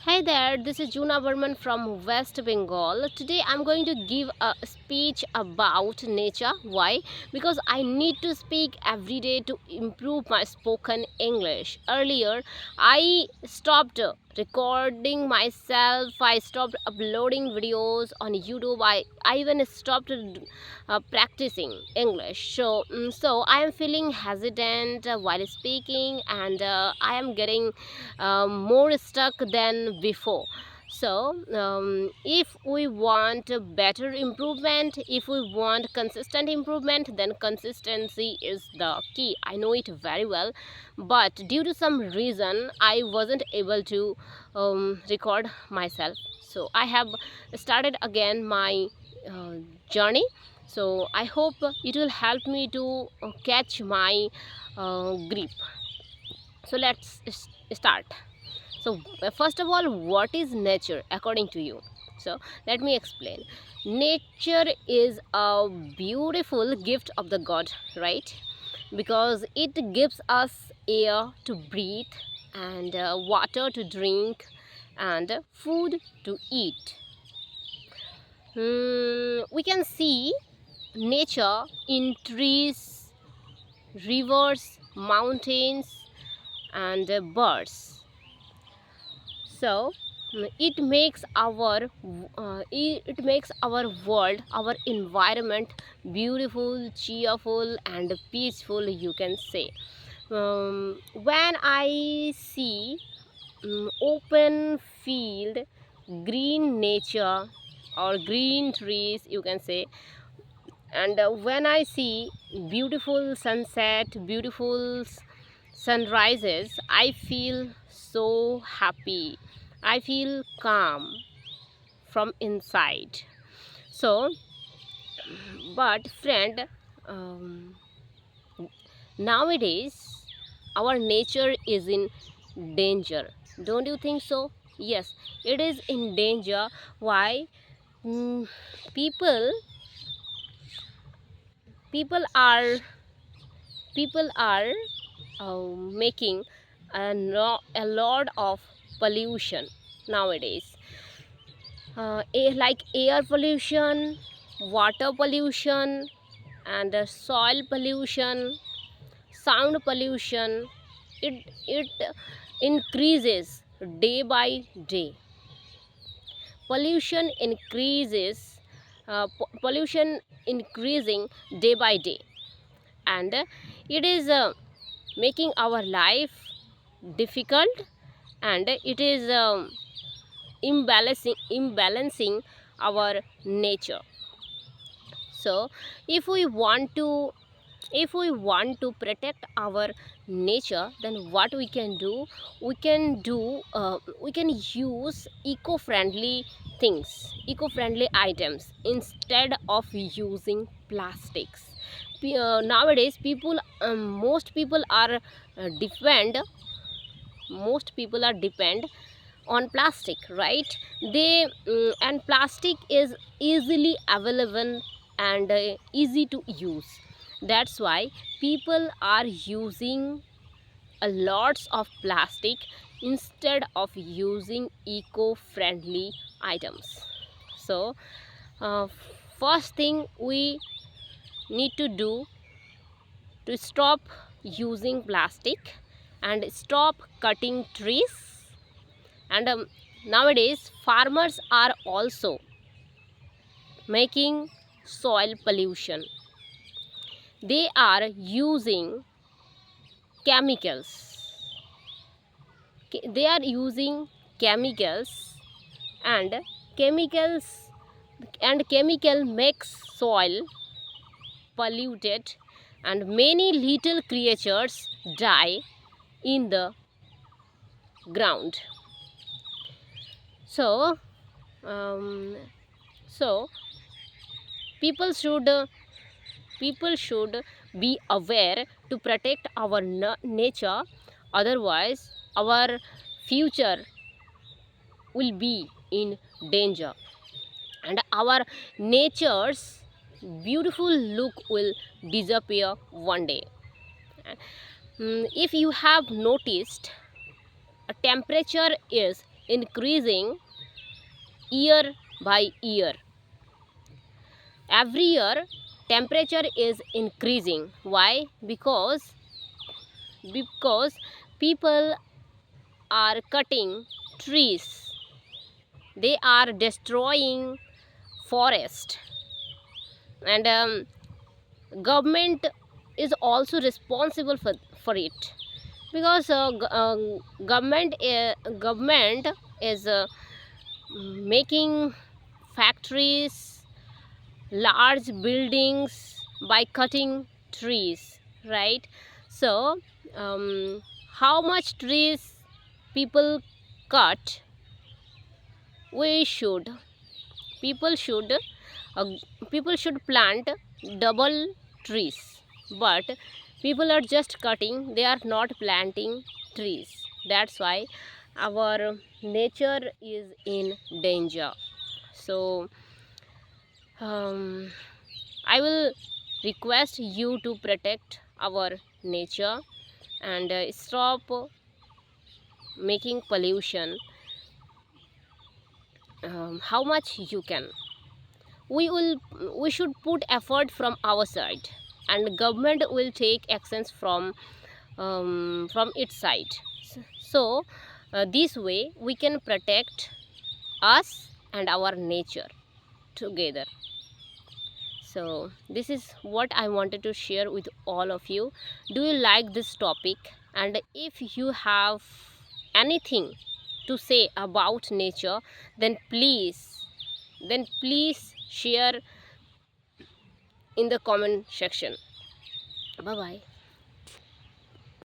Hi there, this is Juna Burman from West Bengal. Today I'm going to give a speech about nature. Why? Because I need to speak every day to improve my spoken English. Earlier, I stopped recording myself, I stopped uploading videos on YouTube, I even stopped practicing English. So I am feeling hesitant while speaking, and I am getting more stuck than before. If we want a better improvement, if we want consistent improvement, then consistency is the key. I know it very well, but due to some reason I wasn't able to record myself, so I have started again my uh, journey. So I hope it will help me to catch my grip. So let's start. So first of all, what is nature according to you? So let me explain. Nature is a beautiful gift of the God, right? Because it gives us air to breathe, and water to drink, and food to eat. We can see nature in trees, rivers, mountains, and birds. So it makes our world, our environment beautiful, cheerful, and peaceful, you can say. When I see open field, green nature, or green trees, you can say, and when I see beautiful sunset, beautiful sunrises, I feel so happy. I feel calm from inside. So, but friend, um, nowadays our nature is in danger. Don't you think so? Yes, it is in danger. Why? Mm, people, people are people are making a lot of pollution nowadays, like air pollution, water pollution, and soil pollution, sound pollution. It increases day by day. Pollution increases, pollution increasing day by day, and it is making our life difficult, and it is imbalancing our nature. So if we want to protect our nature, then what we can do, we can use eco-friendly things, eco-friendly items, instead of using plastics. Nowadays people, depend most people are depend on plastic, right? And plastic is easily available and easy to use. That's why people are using a lots of plastic instead of using eco-friendly items. So uh, first thing we need to do to stop using plastic and stop cutting trees. And nowadays farmers are also making soil pollution. They are using chemicals. They are using chemicals, and chemicals chemical makes soil polluted, and many little creatures die in the ground. So um, so people should be aware to protect our nature. Otherwise our future will be in danger, and our nature's beautiful look will disappear one day. If you have noticed, a temperature is increasing year by year. Every year temperature is increasing. Why? Because people are cutting trees, they are destroying forest, and government is also responsible for it, because government is making factories, large buildings by cutting trees, right? So how much trees people cut, we should people should uh, people should plant double trees, but people are just cutting, they are not planting trees. That's why our nature is in danger. So I will request you to protect our nature and stop making pollution how much you can. We should put effort from our side, and government will take actions from its side. So this way we can protect us and our nature together. So this is what I wanted to share with all of you. Do you like this topic? And if you have anything to say about nature, then please share in the comment section. Bye bye.